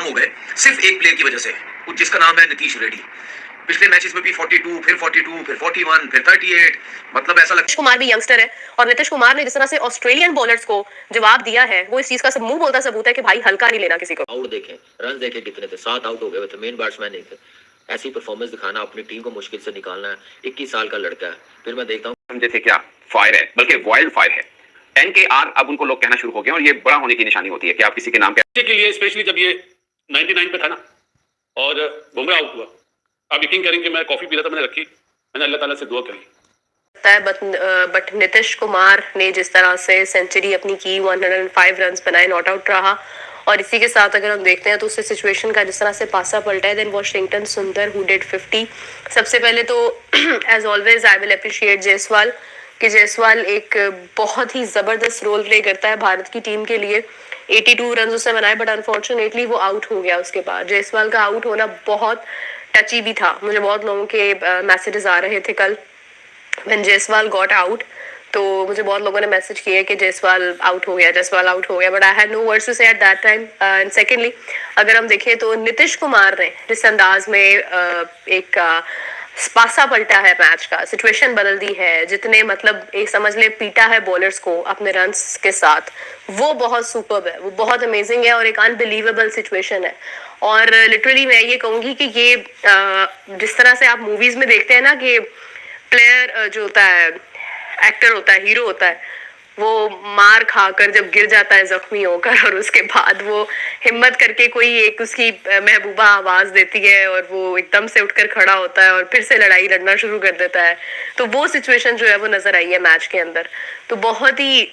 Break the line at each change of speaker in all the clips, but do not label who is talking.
बदनाम हो गए सिर्फ एक प्लेयर की वजह से, जिसका नाम है नीतीश रेड्डी। पिछले मैचेस में भी 42, फिर 42, फिर 41, फिर 38। मतलब ऐसा लगता है
कुमार भी यंगस्टर है और नीतीश कुमार ने जिस तरह से ऑस्ट्रेलियन बॉलर्स को जवाब दिया है, वो इस चीज का सब मुंह बोलता सबूत है कि भाई हल्का नहीं लेना किसी को।
आउट देखें, रन देखें कितने थे, 7 आउट हो गए थे, मेन बैट्समैन नहीं थे। ऐसी परफॉर्मेंस दिखाना, अपनी टीम को मुश्किल से निकालना है। 21 साल का लड़का है। फिर मैं देखता हूँ
समझे थे क्या फायर है, बल्कि वाइल्ड फायर है। 10 के आर अब उनको लोग कहना शुरू हो गए और ये बड़ा होने की निशानी होती है कि आप किसी के नाम
के लिए, स्पेशली जब ये 99 पे था ना और बुमराह आउट हुआ, आप यकीन करेंगे मैं कॉफी पी रहा था, मैंने रखी, मैंने अल्लाह ताला से दुआ करी।
बट नीतीश कुमार ने जिस तरह से सेंचुरी अपनी की, 105 रन बनाए, नॉट आउट रहा, और इसी के साथ अगर हम देखते हैं तो उससे सिचुएशन का जिस तरह से पासा पलटा है। Then Washington Sundar who did 50। सबसे पहले तो as always I will appreciate Jaiswal कि जायसवाल एक बहुत ही जबरदस्त रोल प्ले करता है भारत की टीम के लिए। 82 रन उसने बनाए, बट अनफॉर्चुनेटली वो आउट हो गया। उसके बाद जायसवाल का आउट होना बहुत टची भी था। मुझे बहुत लोगों के मैसेजेस आ रहे थे कल व्हेन जायसवाल गॉट आउट, तो मुझे बहुत लोगों ने मैसेज किया कि जायसवाल आउट हो गया, but I had no words to say at that time. And secondly अगर हम देखें तो नीतीश कुमार ने जिस अंदाज में एक पासा पलटा है, मैच का सिचुएशन बदल दी है, जितने मतलब एक समझ ले पीटा है बॉलर्स को अपने रन्स के साथ, वो बहुत सुपर्ब है, वो बहुत अमेजिंग है और एक अनबिलीवेबल सिचुएशन है। और लिटरली मैं ये कहूंगी कि ये जिस तरह से आप मूवीज में देखते हैं ना कि प्लेयर जो होता है, एक्टर होता है, हीरो होता है, वो मार खाकर जब गिर जाता है जख्मी होकर और उसके बाद वो हिम्मत करके कोई एक उसकी महबूबा आवाज देती है और वो एकदम से उठकर खड़ा होता है और फिर से लड़ाई लड़ना शुरू कर देता है, तो वो सिचुएशन जो है वो नजर आई है मैच के अंदर। तो बहुत ही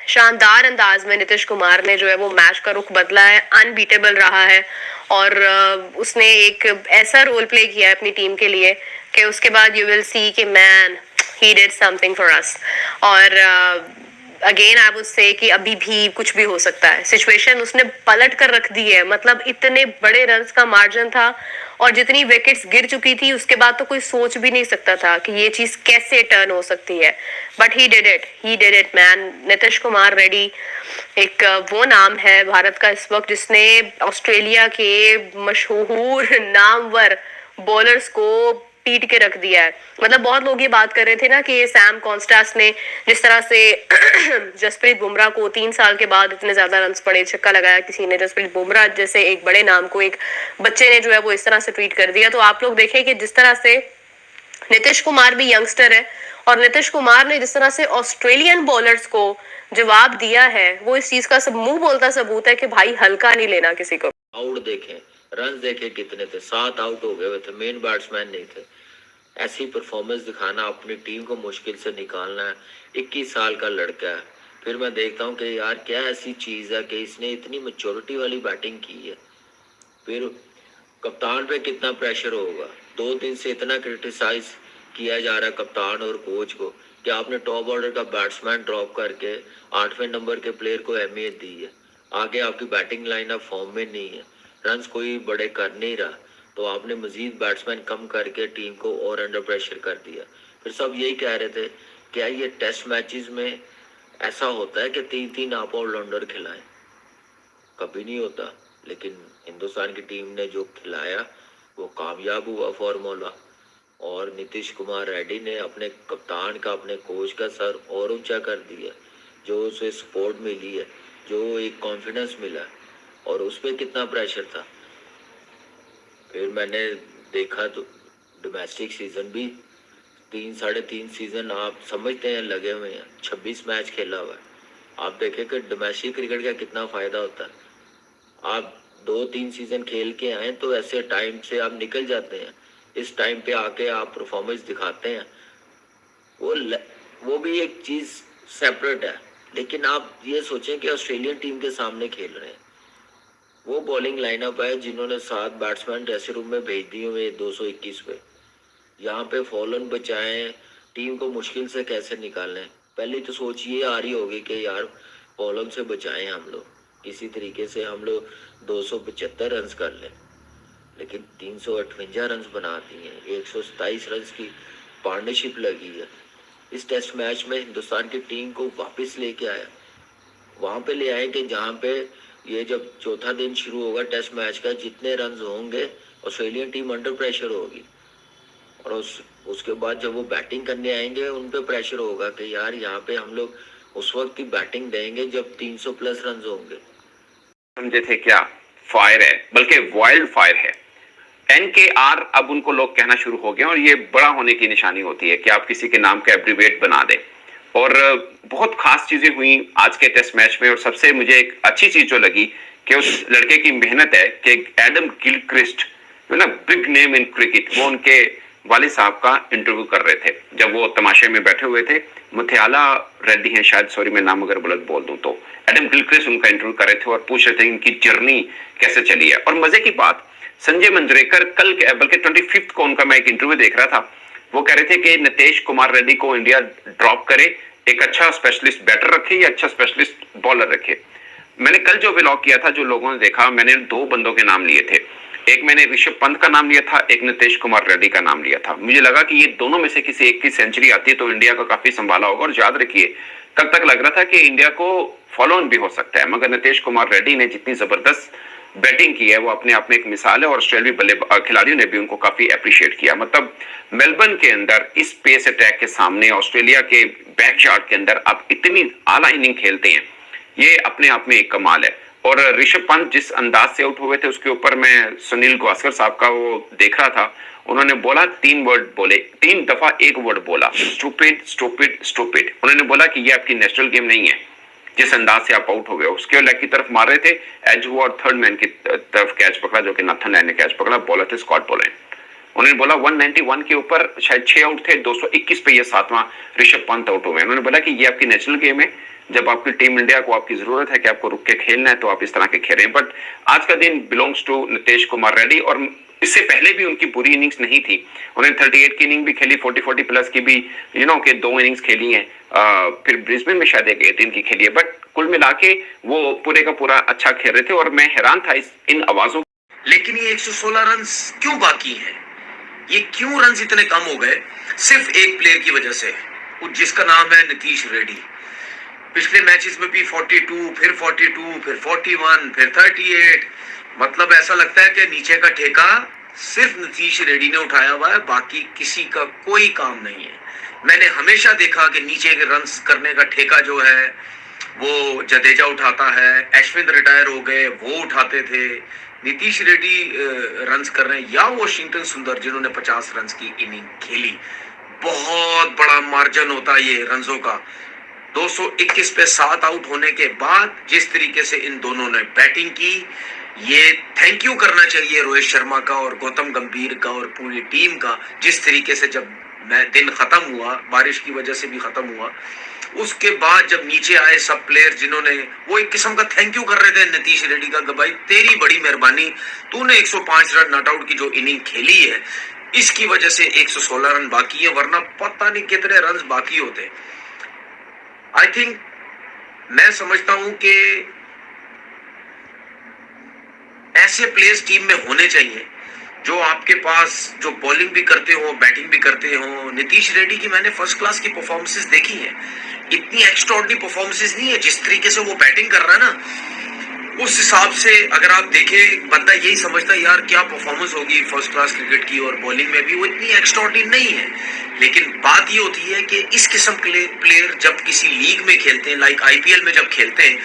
शानदार अंदाज में नीतीश कुमार ने जो है वो मैच का रुख बदला है, अनबीटेबल रहा है और उसने एक ऐसा रोल प्ले किया है अपनी टीम के लिए कि उसके बाद यू विल सी कि man he did something for us. और अगेन आई वुड से कि अभी भी कुछ भी हो सकता है। सिचुएशन उसने पलट कर रख दी है, मतलब इतने बड़े रन्स का मार्जिन था और जितनी विकेट्स गिर चुकी थी उसके बाद तो कोई सोच भी नहीं सकता था कि ये चीज कैसे टर्न हो सकती है, but he did it man. Nitish Kumar Reddy एक वो नाम है भारत का इस वक्त जिसने ऑस्ट्रेलिया के मशहूर नामवर बॉलर्स को पीट के रख दिया है। मतलब बहुत लोग ये बात कर रहे थे ना कि सैम कॉन्स्टास ने जिस तरह से जसप्रीत बुमराह को 3 साल के बाद इतने ज्यादा रन पड़े, छक्का लगाया किसी ने, जसप्रीत बुमराह जैसे एक बड़े नाम को एक बच्चे ने जो है वो इस तरह से ट्रीट कर दिया। तो आप लोग देखें कि जिस तरह से नीतीश कुमार भी यंगस्टर है और नीतीश कुमार ने जिस तरह से ऑस्ट्रेलियन बॉलर्स को जवाब दिया है, वो इस चीज का सब मुंह बोलता सबूत है कि भाई हल्का नहीं लेना किसी को।
आउट देखें, रन देखें कितने थे, 7 आउट हो गए थे, मेन बैट्समैन नहीं थे। ऐसी परफॉर्मेंस दिखाना, अपनी टीम को मुश्किल से निकालना है। 21 साल का लड़का है। फिर मैं देखता हूँ कि यार क्या ऐसी चीज है कि इसने इतनी मैच्योरिटी वाली बैटिंग की है। फिर कप्तान पे कितना प्रेशर होगा। 2 दिन से इतना क्रिटिसाइज किया जा रहा है कप्तान और कोच को कि आपने टॉप ऑर्डर का बैट्समैन ड्रॉप करके 8वें नंबर के प्लेयर को अहमियत दी है। आगे आपकी बैटिंग लाइनअप फॉर्म में नहीं है, रन्स कोई बड़े कर नहीं रहा, तो आपने मजीद बैट्समैन कम करके टीम को और अंडर प्रेशर कर दिया। फिर सब यही कह रहे थे क्या ये टेस्ट मैचेस में ऐसा होता है कि 3-3 आप ऑलराउंडर खिलाएं? कभी नहीं होता, लेकिन हिंदुस्तान की टीम ने जो खिलाया वो कामयाब हुआ फॉर्मूला। और नीतीश कुमार रेड्डी ने अपने कप्तान का, अपने कोच का सर और ऊंचा कर दिया। जो उसे सपोर्ट मिली है, जो एक कॉन्फिडेंस मिला, और उस पर कितना प्रेशर था। फिर मैंने देखा तो डोमेस्टिक सीजन भी 3-3.5 सीजन आप समझते हैं लगे हुए हैं, 26 मैच खेला हुआ है। आप देखें कि डोमेस्टिक क्रिकेट का कितना फायदा होता है। आप 2-3 सीजन खेल के आए तो ऐसे टाइम से आप निकल जाते हैं, इस टाइम पे आके आप परफॉर्मेंस दिखाते हैं, वो भी एक चीज सेपरेट है। लेकिन आप ये सोचें कि ऑस्ट्रेलियन टीम के सामने खेल रहे हैं, वो बॉलिंग लाइनअप है जिन्होंने 7 बैट्समैन ड्रेसिंग रूम में भेज दिए हुए 221 पे। यहाँ पे फॉलन बचाएं, टीम को मुश्किल से कैसे निकालें। पहले तो सोच ये आ रही होगी कि यार फॉलन से बचाएं, हम लोग किसी तरीके से हम लोग 275 रन कर लें, लेकिन 358 रन बना दिए, 127 रन की पार्टनरशिप लगी है। इस टेस्ट मैच में हिंदुस्तान की टीम को वापस लेके आया, वहां पे ले आए कि जहाँ पे ये जब चौथा दिन शुरू होगा टेस्ट मैच का, जितने रन होंगे ऑस्ट्रेलियन टीम अंडर प्रेशर होगी, और उसके बाद जब वो बैटिंग करने आएंगे उन पे प्रेशर होगा कि यार यहाँ पे हम लोग उस वक्त की बैटिंग देंगे जब 300 प्लस रन होंगे।
समझे थे क्या? फायर है, बल्कि वाइल्ड फायर है। NKR अब उनको लोग कहना शुरू हो गए और ये बड़ा होने की निशानी होती है कि आप किसी के नाम का एब्रिवेट बना दें। और बहुत खास चीजें हुई आज के टेस्ट मैच में, और सबसे मुझे एक अच्छी चीज जो लगी कि उस लड़के की मेहनत है कि एडम गिलक्रिस्ट जो ना बिग नेम इन क्रिकेट, वो उनके वालिद साहब का इंटरव्यू कर रहे थे जब वो तमाशे में बैठे हुए थे। मुथियाला रेड्डी हैं शायद, सॉरी मैं नाम अगर गलत बोल दूं तो। एडम गिलक्रिस्ट उनका इंटरव्यू कर रहे थे और पूछ रहे थे इनकी जर्नी कैसे चली है। और मजे की बात, संजय मंजरेकर कल बल्कि 25 को उनका मैं एक इंटरव्यू देख रहा था, वो कह रहे थे कि नीतीश कुमार रेड्डी को इंडिया ड्रॉप करे, एक अच्छा स्पेशलिस्ट बैटर रखे या अच्छा स्पेशलिस्ट बॉलर रखे। मैंने कल जो व्लॉग किया था, जो लोगों ने देखा, मैंने 2 बंदों के नाम लिए थे। एक मैंने ऋषभ पंत का नाम लिया था, एक नीतीश कुमार रेड्डी का नाम लिया था। मुझे लगा कि ये दोनों में से किसी एक की सेंचुरी आती है तो इंडिया का काफी संभाला होगा। और याद रखिए कल तक लग रहा था कि इंडिया को फॉलो ऑन भी हो सकता है, मगर नीतीश कुमार रेड्डी ने जितनी जबरदस्त बैटिंग की है वो अपने आप में एक मिसाल है, और ऑस्ट्रेलियाई खिलाड़ियों ने भी उनको काफी अप्रिशिएट किया। मतलब मेलबर्न के अंदर इस पेस अटैक के सामने ऑस्ट्रेलिया के बैकयार्ड के अंदर आप इतनी आला इनिंग खेलते हैं, ये अपने आप में एक कमाल है। और ऋषभ पंत जिस अंदाज से आउट हुए थे उसके ऊपर मैं सुनील गावस्कर साहब का वो देख रहा था, उन्होंने बोला 3 वर्ड बोले, 3 दफा एक वर्ड बोला, स्टूपिड स्टूपिड स्टूपिड। उन्होंने बोला कि ये आपकी नेशनल गेम नहीं है जिस अंदाज से आप आउट हो गए। उसके लेग की तरफ मार रहे थे, एज हुआ और थर्ड मैन की तरफ कैच पकड़ा जो कि नाथन लायन ने कैच पकड़ा, बॉलर थे स्कॉट बोलैंड। उन्होंने बोला 191 के ऊपर शायद 6 आउट थे, 221 पे ये 7वां ऋषभ पंत आउट हो गए। उन्होंने बोला कि ये आपकी नेशनल गेम है, जब आपकी टीम इंडिया को आपकी जरूरत है कि आपको रुक के खेलना है तो आप इस तरह के खेलें। बट आज का दिन बिलोंग्स टू नीतीश कुमार रेड्डी, और इससे पहले भी उनकी बुरी इनिंग्स नहीं थी। उन्होंने 38 की इनिंग भी खेली, 40 प्लस की भी के 2 इनिंग्स खेली हैं, फिर ब्रिस्बेन में शायद एक 18 की खेली है। बट कुल मिला के वो पूरे का पूरा अच्छा खेल रहे थे और मैं हैरान था इन आवाजों।
लेकिन ये 116 रन क्यों बाकी हैं? ये क्यों रन इतने कम हो गए? सिर्फ एक प्लेयर की वजह से, जिसका नाम है नीतीश रेड्डी। पिछले मैचेस में भी 42, फिर 41, फिर 38। मतलब ऐसा लगता है कि नीचे का ठेका सिर्फ नीतीश रेड्डी ने उठाया हुआ है, बाकी किसी का कोई काम नहीं है। मैंने हमेशा देखा कि नीचे के रन करने का ठेका जो है वो जडेजा उठाता है, अश्विन रिटायर हो गए वो उठाते थे, नीतीश रेड्डी रन कर रहे हैं, या वॉशिंगटन सुंदर जिन्होंने 50 रन की इनिंग खेली। बहुत बड़ा मार्जिन होता है ये रनों का। 221 पे 7 आउट होने के बाद जिस तरीके से इन दोनों ने बैटिंग की, ये थैंक यू करना चाहिए रोहित शर्मा का और गौतम गंभीर का और पूरी टीम का। जिस तरीके से जब दिन खत्म हुआ, बारिश की वजह से भी खत्म हुआ, उसके बाद जब नीचे आए सब प्लेयर, जिन्होंने वो एक किस्म का थैंक यू कर रहे थे नीतीश रेड्डी का कि भाई तेरी बड़ी मेहरबानी, तूने 105 रन नॉट आउट की जो इनिंग खेली है इसकी वजह से 116 रन बाकी है, वरना पता नहीं कितने रन बाकी होते। आई थिंक, मैं समझता हूं कि ऐसे प्लेयर्स टीम में होने चाहिए जो आपके पास जो बॉलिंग भी करते हो, बैटिंग भी करते हो। नीतीश रेड्डी की मैंने फर्स्ट क्लास की परफॉर्मेंसेस देखी है, इतनी एक्स्ट्राऑर्डिनरी परफॉर्मेंसेस नहीं है। जिस तरीके से वो बैटिंग कर रहा है ना, उस हिसाब से अगर आप देखें, बंदा यही समझता है यार क्या परफॉर्मेंस होगी फर्स्ट क्लास क्रिकेट की, और बॉलिंग में भी वो इतनी एक्स्ट्राऑर्डिनरी नहीं है। लेकिन बात ये होती है कि इस किस्म के प्लेयर जब किसी लीग में खेलते हैं, लाइक IPL में जब खेलते हैं,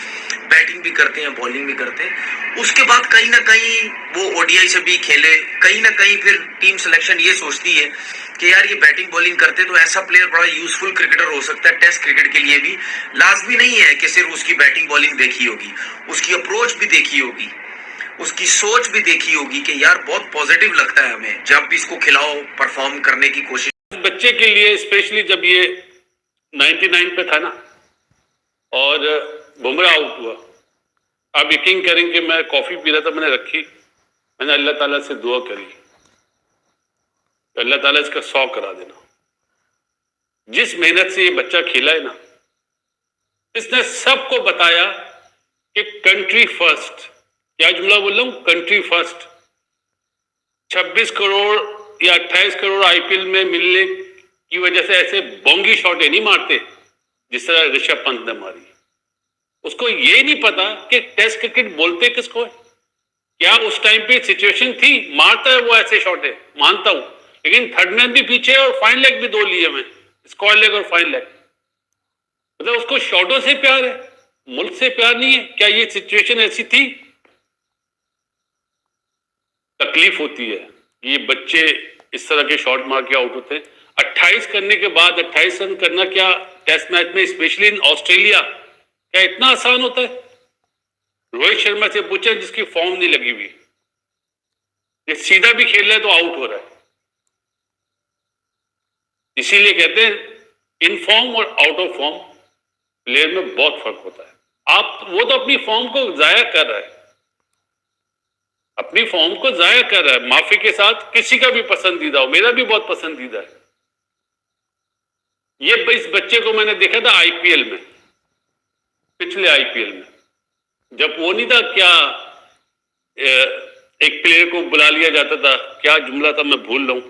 बैटिंग भी करते हैं, बॉलिंग भी करते हैं, उसके बाद कहीं ना कहीं वो ODI से भी खेले, कहीं ना कहीं फिर टीम सिलेक्शन ये सोचती है कि यार ये बैटिंग बॉलिंग करते तो ऐसा प्लेयर बड़ा यूजफुल क्रिकेटर हो सकता है टेस्ट क्रिकेट के लिए भी। लाजमी नहीं है कि सिर्फ उसकी बैटिंग बॉलिंग देखी होगी, उसकी अप्रोच भी देखी होगी, उसकी सोच भी देखी होगी कि यार बहुत पॉजिटिव लगता है हमें जब भी इसको खिलाओ, परफॉर्म करने की कोशिश।
बच्चे के लिए स्पेशली जब ये 99 पे था ना और बुमराह आउट हुआ, आप यकीन करें कि मैं कॉफी पी रहा था, मैंने रखी, मैंने अल्लाह ताला से दुआ करी, अल्लाह ताला इसका 100 करा देना। जिस मेहनत से ये बच्चा खेला है ना, इसने सबको बताया कि कंट्री फर्स्ट, क्या जुमला बोल रहा हूं, कंट्री फर्स्ट। 26 करोड़ या 28 करोड़ IPL में मिलने की वजह से ऐसे बोंगी शॉटें नहीं मारते जिस तरह ऋषभ पंत ने मारी। उसको ये नहीं पता कि टेस्ट क्रिकेट बोलते किसको है। क्या उस टाइम पे सिचुएशन थी? मारता है वो ऐसे शॉट है, मानता हूं, लेकिन थर्ड मैन भी पीछे है और फाइन लेग भी 2 लिए मैं, स्क्वायर लेग और फाइन लेग। मतलब उसको शॉटों से प्यार है, मुल्क से प्यार नहीं है। क्या ये सिचुएशन ऐसी थी? तकलीफ होती है ये बच्चे इस तरह के शॉट मार के आउट होते हैं। 28 करने के बाद 28 रन करना क्या टेस्ट मैच में, स्पेशली इन ऑस्ट्रेलिया, क्या इतना आसान होता है? रोहित शर्मा से पूछे जिसकी फॉर्म नहीं लगी हुई, ये सीधा भी खेल रहा है तो आउट हो रहा है। इसीलिए कहते हैं इन फॉर्म और आउट ऑफ फॉर्म प्लेयर में बहुत फर्क होता है। वो तो अपनी फॉर्म को जाया कर रहा है, अपनी फॉर्म को जाया कर रहा है। माफी के साथ किसी का भी पसंदीदा हो, मेरा भी बहुत पसंदीदा है। ये इस बच्चे को मैंने देखा था आईपीएल में, पिछले आईपीएल में, जब वो नहीं था क्या, एक प्लेयर को बुला लिया जाता था, क्या जुमला था मैं भूल रहा हूं।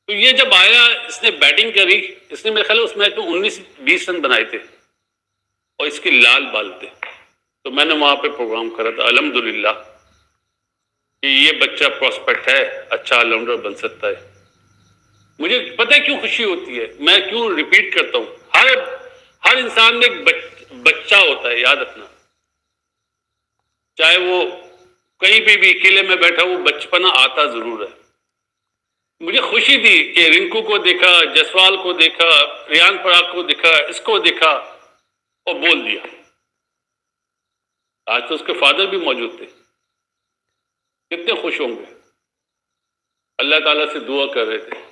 तो ये जब आया, इसने बैटिंग करी, इसने मेरे ख्याल उस मैच में 19-20 रन बनाए थे और इसके लाल बाल थे। तो मैंने वहां पे प्रोग्राम करा था, अल्हम्दुलिल्लाह कि ये बच्चा प्रोस्पेक्ट है, अच्छा ऑलराउंडर बन सकता है। मुझे पता है क्यों खुशी होती है, मैं क्यों रिपीट करता हूं। हर इंसान में एक बच्चा होता है, याद रखना। चाहे वो कहीं पे भी अकेले में बैठा, वो बचपना आता जरूर है। मुझे खुशी थी कि रिंकू को देखा, जसवाल को देखा, रियान पराग को देखा, इसको देखा और बोल दिया। आज तो उसके फादर भी मौजूद थे, कितने खुश होंगे। अल्लाह ताला से दुआ कर रहे थे